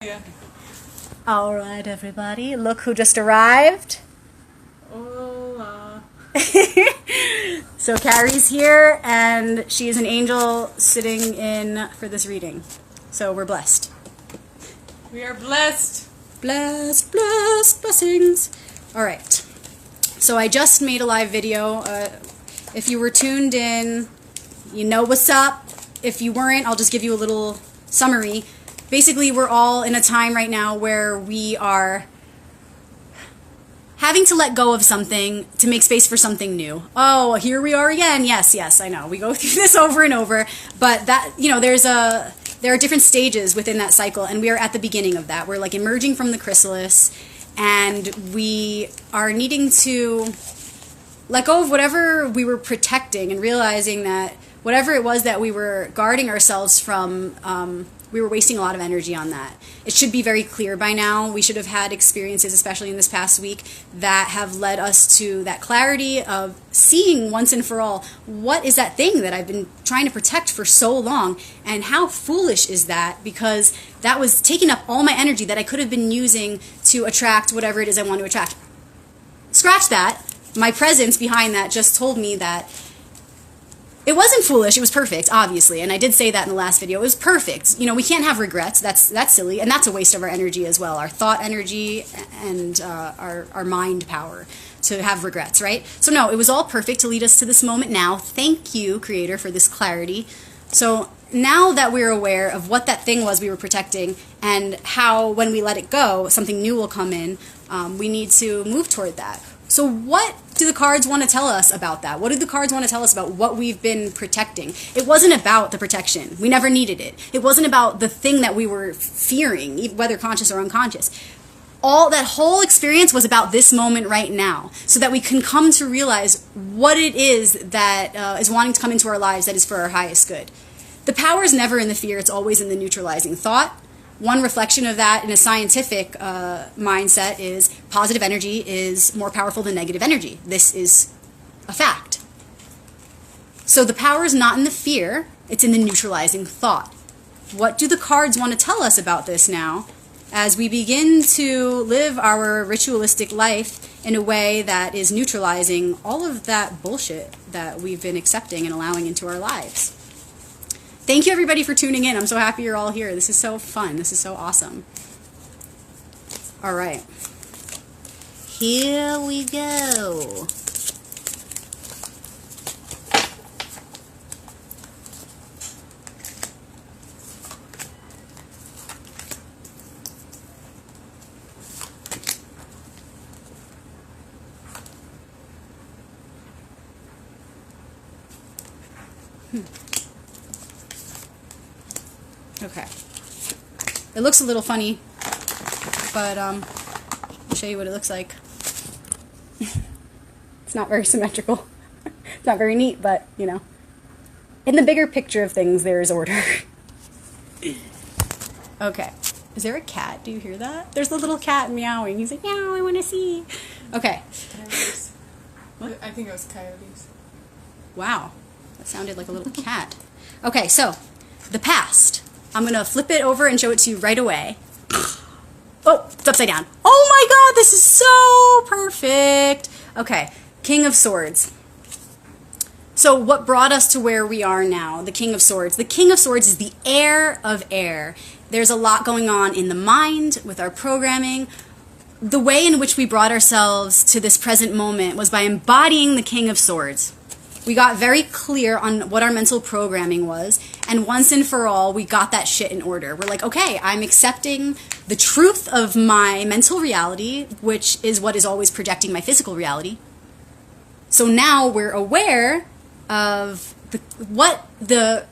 Yeah. All right, everybody. Look who just arrived. Hola. So Carrie's here, and she is an angel sitting in for this reading. So we're blessed. We are blessed. Blessed, blessed, blessings. All right. So I just made a live video. If you were tuned in, you know what's up. If you weren't, I'll just give you a little summary. Basically, we're all in a time right now where we are having to let go of something to make space for something new. Oh, here we are again. Yes, I know. We go through this over and over, but that, there are different stages within that cycle, and we are at the beginning of that. We're like emerging from the chrysalis, and we are needing to let go of whatever we were protecting and realizing that whatever it was that we were guarding ourselves from, we were wasting a lot of energy on that. It should be very clear by now. We should have had experiences, especially in this past week, that have led us to that clarity of seeing once and for all, what is that thing that I've been trying to protect for so long, and how foolish is that, because that was taking up all my energy that I could have been using to attract whatever it is I want to attract. Scratch that. My presence behind that just told me that it wasn't foolish, it was perfect, obviously, and I did say that in the last video. It was perfect. You know, we can't have regrets. That's silly, and that's a waste of our energy as well, our thought energy and our mind power to have regrets, right? So no, it was all perfect to lead us to this moment now. Thank you, Creator, for this clarity. So now that we're aware of what that thing was we were protecting and how when we let it go, something new will come in, we need to move toward that. So what do the cards want to tell us about that? What do the cards want to tell us about what we've been protecting? It wasn't about the protection. We never needed it. It wasn't about the thing that we were fearing, whether conscious or unconscious. All that whole experience was about this moment right now, so that we can come to realize what it is that is wanting to come into our lives that is for our highest good. The power is never in the fear. It's always in the neutralizing thought. One reflection of that in a scientific mindset is positive energy is more powerful than negative energy. This is a fact. So the power is not in the fear, it's in the neutralizing thought. What do the cards want to tell us about this now as we begin to live our ritualistic life in a way that is neutralizing all of that bullshit that we've been accepting and allowing into our lives? Thank you, everybody, for tuning in. I'm so happy you're all here. This is so fun. This is so awesome. All right. Here we go. Okay. It looks a little funny, but I'll show you what it looks like. It's not very symmetrical. It's not very neat, but, you know. In the bigger picture of things, there is order. Okay. Is there a cat? Do you hear that? There's the little cat meowing. He's like, meow, I want to see. Okay. Coyotes. What? I think it was coyotes. Wow. That sounded like a little cat. Okay, so, the past. I'm going to flip it over and show it to you right away. Oh, it's upside down. Oh my god, this is so perfect. Okay, King of Swords. So what brought us to where we are now? The King of Swords. The King of Swords is the heir of air. There's a lot going on in the mind with our programming. The way in which we brought ourselves to this present moment was by embodying the King of Swords. We got very clear on what our mental programming was, and once and for all, we got that shit in order. We're like, okay, I'm accepting the truth of my mental reality, which is what is always projecting my physical reality. So now we're aware of what the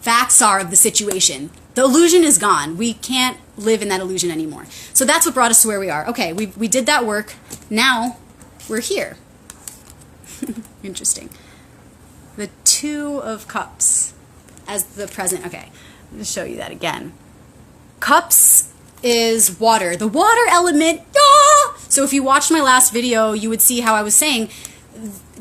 facts are of the situation. The illusion is gone. We can't live in that illusion anymore. So that's what brought us to where we are. Okay, we did that work. Now we're here. Interesting. The Two of Cups as the present. Okay, I'll just show you that again. Cups is water. The water element. Ah! So if you watched my last video, you would see how I was saying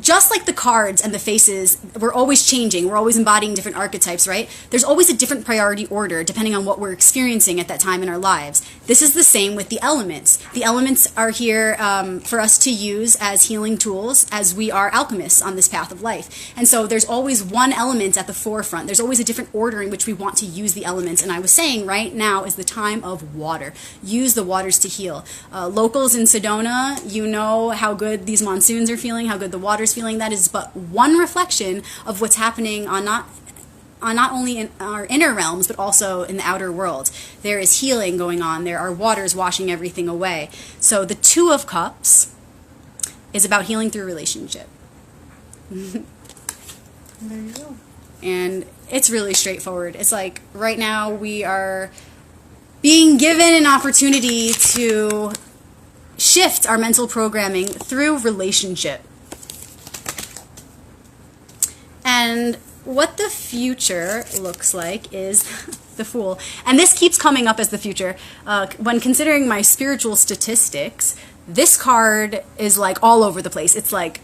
just like the cards and the faces, we're always changing. We're always embodying different archetypes, right? There's always a different priority order depending on what we're experiencing at that time in our lives. This is the same with the elements. The elements are here for us to use as healing tools as we are alchemists on this path of life. And so there's always one element at the forefront. There's always a different order in which we want to use the elements. And I was saying right now is the time of water. Use the waters to heal. Locals in Sedona, you know how good these monsoons are feeling, how good the water's feeling. That is but one reflection of what's happening on not only in our inner realms, but also in the outer world. There is healing going on. There are waters washing everything away. So the Two of Cups is about healing through relationship. There you go. And it's really straightforward. It's like right now we are being given an opportunity to shift our mental programming through relationship. And what the future looks like is the Fool. And this keeps coming up as the future. When considering my spiritual statistics, this card is like all over the place. It's like,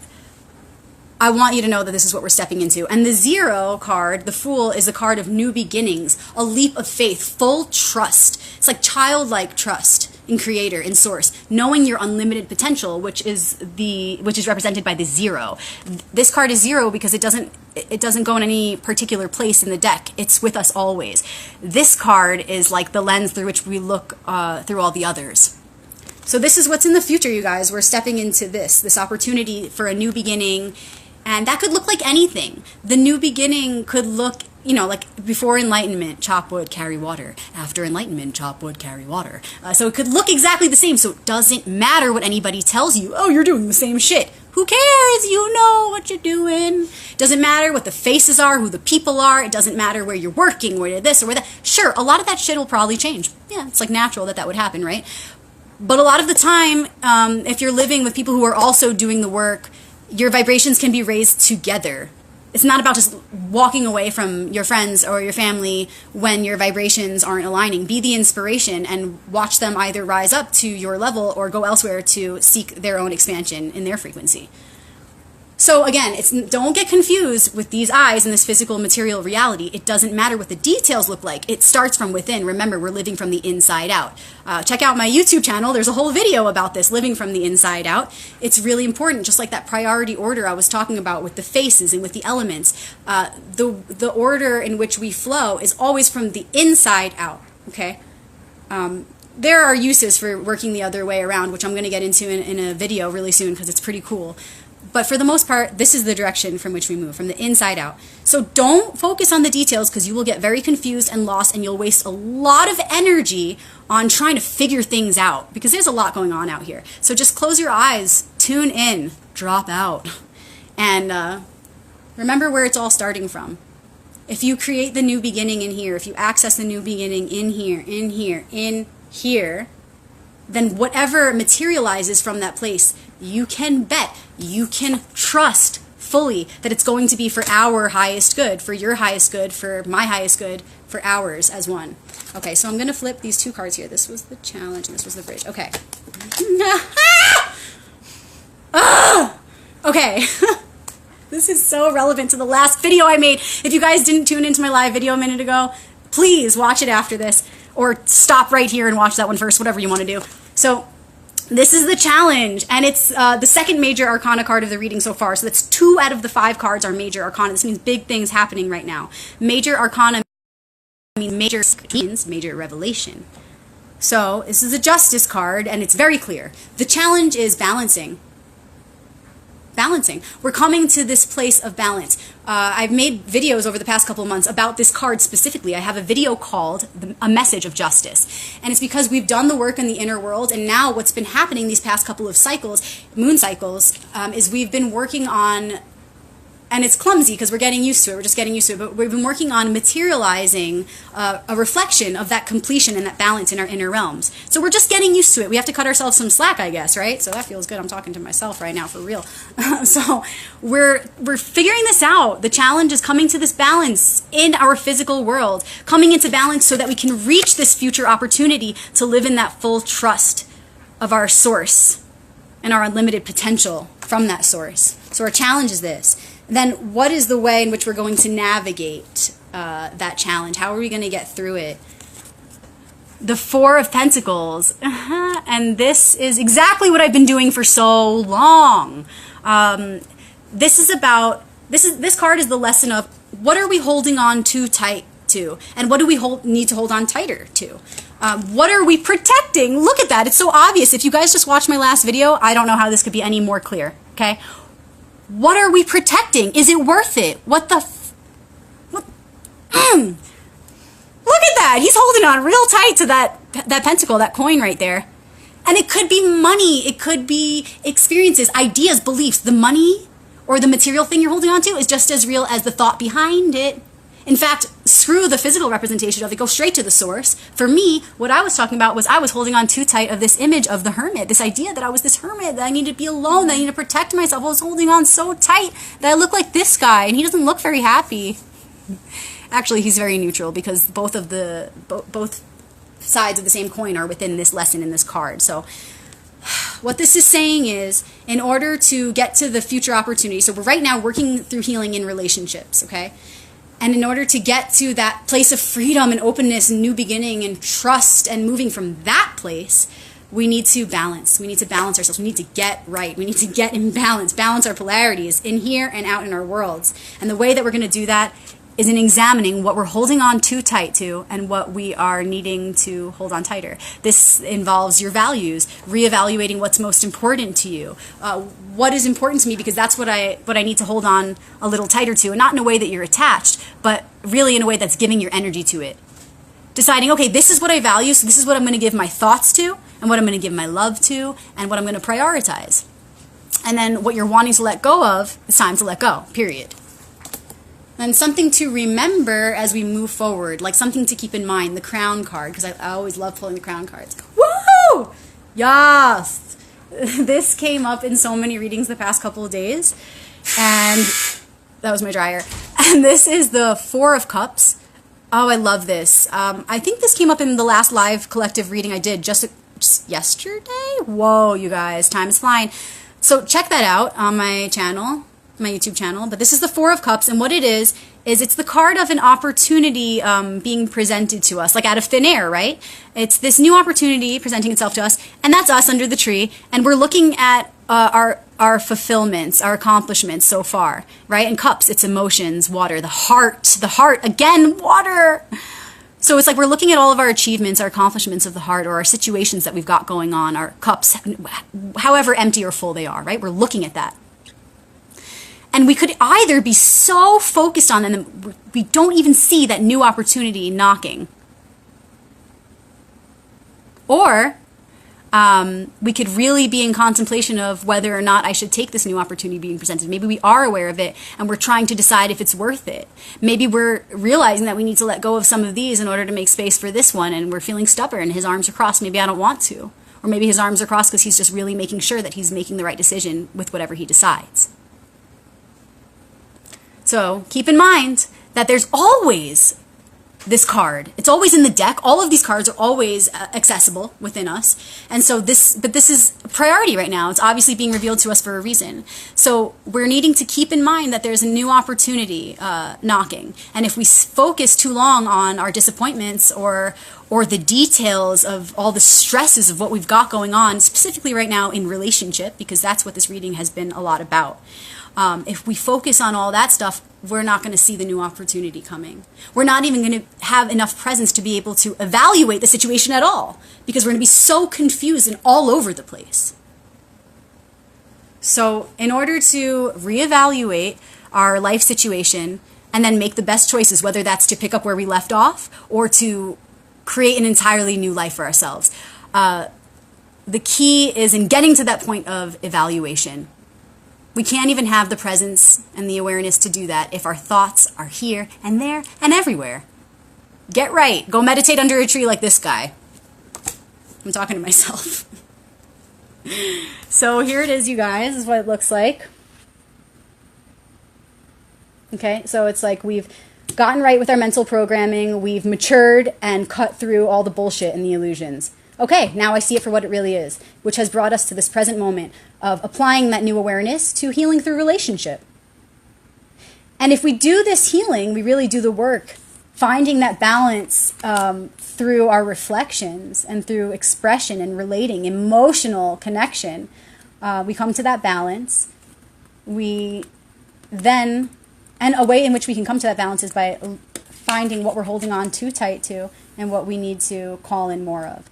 I want you to know that this is what we're stepping into. And the Zero card, the Fool, is a card of new beginnings, a leap of faith, full trust. It's like childlike trust in Creator, in Source, knowing your unlimited potential, which is represented by the Zero. This card is Zero because it doesn't go in any particular place in the deck. It's with us always. This card is like the lens through which we look through all the others. So this is what's in the future, you guys. We're stepping into this opportunity for a new beginning. And that could look like anything. The new beginning could look, like before enlightenment, chop wood, carry water. After enlightenment, chop wood, carry water. So it could look exactly the same. So it doesn't matter what anybody tells you. Oh, you're doing the same shit. Who cares? You know what you're doing. Doesn't matter what the faces are, who the people are. It doesn't matter where you're working, where you're this or where that. Sure, a lot of that shit will probably change. Yeah, it's like natural that would happen, right? But a lot of the time, if you're living with people who are also doing the work, your vibrations can be raised together. It's not about just walking away from your friends or your family when your vibrations aren't aligning. Be the inspiration and watch them either rise up to your level or go elsewhere to seek their own expansion in their frequency. So again, don't get confused with these eyes and this physical material reality. It doesn't matter what the details look like. It starts from within. Remember, we're living from the inside out. Check out my YouTube channel. There's a whole video about this, living from the inside out. It's really important, just like that priority order I was talking about with the faces and with the elements. The order in which we flow is always from the inside out, okay? There are uses for working the other way around, which I'm going to get into in a video really soon because it's pretty cool. But for the most part, this is the direction from which we move, from the inside out. So don't focus on the details because you will get very confused and lost and you'll waste a lot of energy on trying to figure things out because there's a lot going on out here. So just close your eyes, tune in, drop out, and remember where it's all starting from. If you create the new beginning in here, if you access the new beginning in here, in here, in here, then whatever materializes from that place, you can bet, you can trust fully that it's going to be for our highest good, for your highest good, for my highest good, for ours as one. Okay, so I'm going to flip these two cards here. This was the challenge and this was the bridge. Okay. Okay. This is so relevant to the last video I made. If you guys didn't tune into my live video a minute ago, please watch it after this or stop right here and watch that one first, whatever you want to do. So this is the challenge, and it's the second major arcana card of the reading so far. So that's 2 out of the 5 cards are major arcana. This means big things happening right now. Major arcana means major revelation. So this is a justice card, and it's very clear. The challenge is balancing. Balancing. We're coming to this place of balance. I've made videos over the past couple of months about this card specifically. I have a video called A Message of Justice. And it's because we've done the work in the inner world, and now what's been happening these past couple of cycles, moon cycles, is we've been working on, and it's clumsy because we're getting used to it, we're just getting used to it, but we've been working on materializing a reflection of that completion and that balance in our inner realms. So we're just getting used to it. We have to cut ourselves some slack, I guess, right? So that feels good. I'm talking to myself right now for real. So we're figuring this out. The challenge is coming to this balance in our physical world, coming into balance so that we can reach this future opportunity to live in that full trust of our source, and our unlimited potential from that source. So our challenge is this. Then what is the way in which we're going to navigate that challenge? How are we going to get through it? The Four of Pentacles. And this is exactly what I've been doing for so long. This card is the lesson of what are we holding on too tight to? And what do we need to hold on tighter to? What are we protecting? Look at that. It's so obvious. If you guys just watched my last video, I don't know how this could be any more clear. Okay? What are we protecting? Is it worth it? What the what? Look at that. He's holding on real tight to that pentacle, that coin right there. And it could be money. It could be experiences, ideas, beliefs. The money or the material thing you're holding on to is just as real as the thought behind it. In fact, screw the physical representation of it. Go straight to the source. For me, what I was talking about was I was holding on too tight of this image of the hermit, this idea that I was this hermit, that I need to be alone, that I need to protect myself. I was holding on so tight that I look like this guy, and he doesn't look very happy. Actually, he's very neutral because both sides of the same coin are within this lesson in this card. So what this is saying is, in order to get to the future opportunity, so we're right now working through healing in relationships, okay? And in order to get to that place of freedom and openness and new beginning and trust and moving from that place, we need to balance. We need to balance ourselves. We need to get right. We need to get in balance, balance our polarities in here and out in our worlds. And the way that we're going to do that is in examining what we're holding on too tight to and what we are needing to hold on tighter. This involves your values, reevaluating what's most important to you. What is important to me, because that's what I need to hold on a little tighter to, and not in a way that you're attached, but really in a way that's giving your energy to it. Deciding, okay, this is what I value, so this is what I'm going to give my thoughts to, and what I'm going to give my love to, and what I'm going to prioritize. And then what you're wanting to let go of, it's time to let go, period. And something to remember as we move forward, like something to keep in mind, the Crown card, because I always love pulling the Crown cards. Woo! Yes! This came up in so many readings the past couple of days, and that was my dryer. And this is the Four of Cups. Oh, I love this. I think this came up in the last live collective reading I did just yesterday. Whoa, you guys, time is flying. So check that out on my channel, my YouTube channel. But this is the Four of Cups, and what it is it's the card of an opportunity being presented to us, like out of thin air, right? It's this new opportunity presenting itself to us, and that's us under the tree, and we're looking at our fulfillments, our accomplishments so far, right? And cups, it's emotions, water, the heart, again, water. So it's like we're looking at all of our achievements, our accomplishments of the heart, or our situations that we've got going on, our cups, however empty or full they are, right? We're looking at that. And we could either be so focused on them, we don't even see that new opportunity knocking. Or we could really be in contemplation of whether or not I should take this new opportunity being presented. Maybe we are aware of it and we're trying to decide if it's worth it. Maybe we're realizing that we need to let go of some of these in order to make space for this one, and we're feeling stubborn. His arms are crossed. Maybe I don't want to. Or maybe his arms are crossed because he's just really making sure that he's making the right decision with whatever he decides. So keep in mind that there's always this card. It's always in the deck. All of these cards are always accessible within us. And so this is a priority right now. It's obviously being revealed to us for a reason. So we're needing to keep in mind that there's a new opportunity knocking. And if we focus too long on our disappointments or the details of all the stresses of what we've got going on, specifically right now in relationship, because that's what this reading has been a lot about. If we focus on all that stuff, we're not going to see the new opportunity coming. We're not even going to have enough presence to be able to evaluate the situation at all, because we're going to be so confused and all over the place. So in order to reevaluate our life situation and then make the best choices, whether that's to pick up where we left off or to create an entirely new life for ourselves, the key is in getting to that point of evaluation. We can't even have the presence and the awareness to do that if our thoughts are here and there and everywhere. Get right. Go meditate under a tree like this guy. I'm talking to myself. So here it is, you guys. This is what it looks like. Okay, so it's like we've gotten right with our mental programming. We've matured and cut through all the bullshit and the illusions. okay, now I see it for what it really is, which has brought us to this present moment of applying that new awareness to healing through relationship. And if we do this healing, we really do the work, finding that balance through our reflections and through expression and relating, emotional connection, we come to that balance. We then, and a way in which we can come to that balance is by finding what we're holding on too tight to and what we need to call in more of.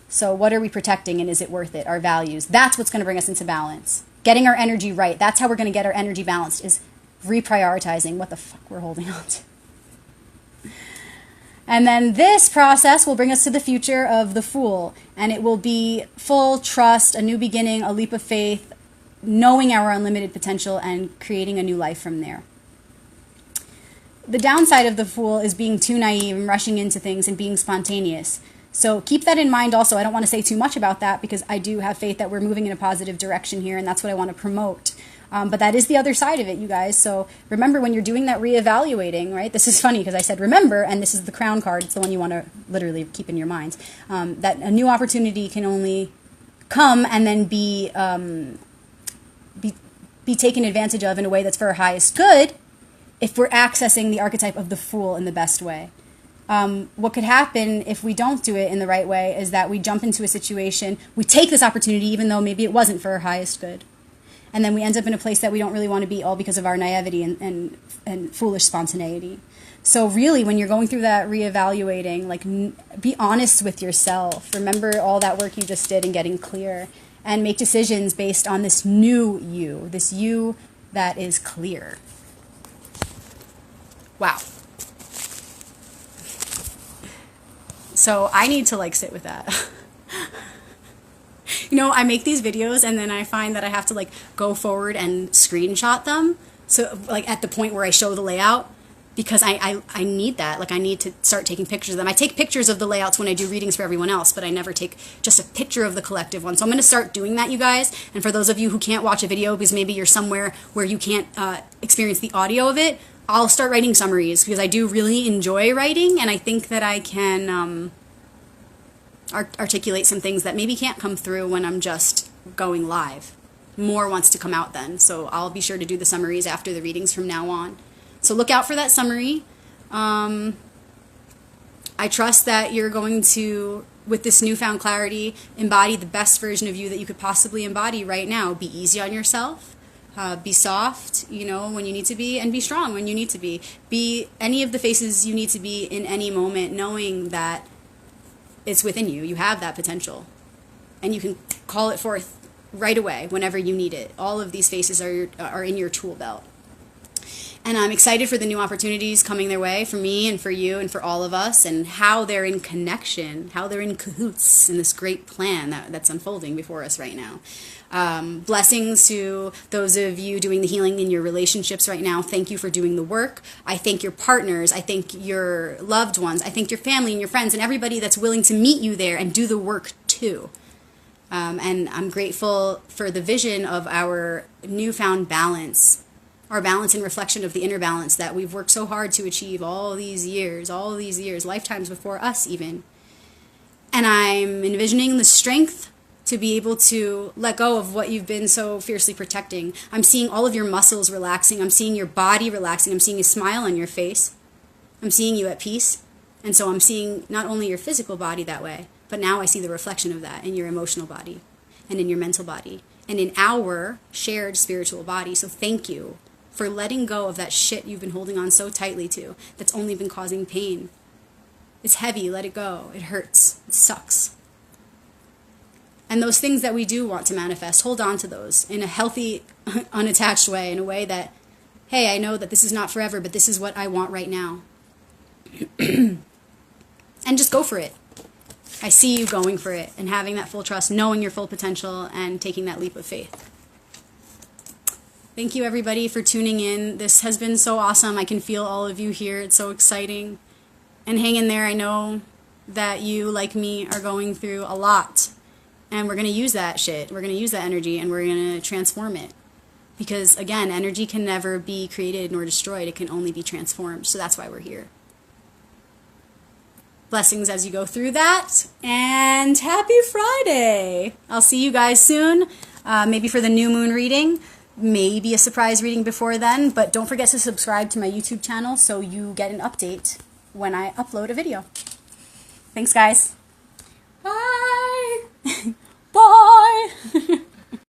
So what are we protecting, and is it worth it? Our values. That's what's going to bring us into balance. Getting our energy right. That's how we're going to get our energy balanced, is reprioritizing what the fuck we're holding on to. And then this process will bring us to the future of the Fool, and it will be full trust, a new beginning, a leap of faith, knowing our unlimited potential and creating a new life from there. The downside of the Fool is being too naive and rushing into things and being spontaneous. So keep that in mind also. I don't want to say too much about that because I do have faith that we're moving in a positive direction here, and that's what I want to promote. But that is the other side of it, you guys. So remember, when you're doing that reevaluating, right? This is funny because I said remember, and this is the crown card. It's the one you want to literally keep in your mind. That a new opportunity can only come and then be taken advantage of in a way that's for our highest good if we're accessing the archetype of the Fool in the best way. What could happen if we don't do it in the right way is that we jump into a situation, we take this opportunity even though maybe it wasn't for our highest good. And then we end up in a place that we don't really want to be, all because of our naivety and foolish spontaneity. So really, when you're going through that reevaluating, like, be honest with yourself. Remember all that work you just did and getting clear. And make decisions based on this new you. This you that is clear. Wow. So I need to, like, sit with that. You know, I make these videos and then I find that I have to, like, go forward and screenshot them. So, like, at the point where I show the layout, because I need that. Like, I need to start taking pictures of them. I take pictures of the layouts when I do readings for everyone else, but I never take just a picture of the collective one. So I'm going to start doing that, you guys. And for those of you who can't watch a video because maybe you're somewhere where you can't experience the audio of it, I'll start writing summaries because I do really enjoy writing, and I think that I can articulate some things that maybe can't come through when I'm just going live. More wants to come out then, so I'll be sure to do the summaries after the readings from now on. So look out for that summary. I trust that you're going to, with this newfound clarity, embody the best version of you that you could possibly embody right now. Be easy on yourself. Be soft, you know, when you need to be, and be strong when you need to be. Be any of the faces you need to be in any moment, knowing that it's within you. You have that potential. And you can call it forth right away whenever you need it. All of these faces are in your tool belt. And I'm excited for the new opportunities coming their way for me and for you and for all of us, and how they're in connection, how they're in cahoots in this great plan that's unfolding before us right now. Blessings to those of you doing the healing in your relationships right now. Thank you for doing the work. I thank your partners. I thank your loved ones. I thank your family and your friends and everybody that's willing to meet you there and do the work too. And I'm grateful for the vision of our newfound balance, our balance and reflection of the inner balance that we've worked so hard to achieve all these years, lifetimes before us even. And I'm envisioning the strength to be able to let go of what you've been so fiercely protecting. I'm seeing all of your muscles relaxing. I'm seeing your body relaxing. I'm seeing a smile on your face. I'm seeing you at peace. And so I'm seeing not only your physical body that way, but now I see the reflection of that in your emotional body and in your mental body and in our shared spiritual body. So thank you for letting go of that shit you've been holding on so tightly to that's only been causing pain. It's heavy. Let it go. It hurts. It sucks. And those things that we do want to manifest, hold on to those in a healthy, unattached way, in a way that, hey, I know that this is not forever, but this is what I want right now. And just go for it. I see you going for it and having that full trust, knowing your full potential, and taking that leap of faith. Thank you, everybody, for tuning in. This has been so awesome. I can feel all of you here. It's so exciting. And hang in there. I know that you, like me, are going through a lot. And we're going to use that shit. We're going to use that energy, and we're going to transform it. Because, again, energy can never be created nor destroyed. It can only be transformed. So that's why we're here. Blessings as you go through that. And happy Friday. I'll see you guys soon, maybe for the new moon reading, maybe a surprise reading before then. But don't forget to subscribe to my YouTube channel so you get an update when I upload a video. Thanks, guys. Bye.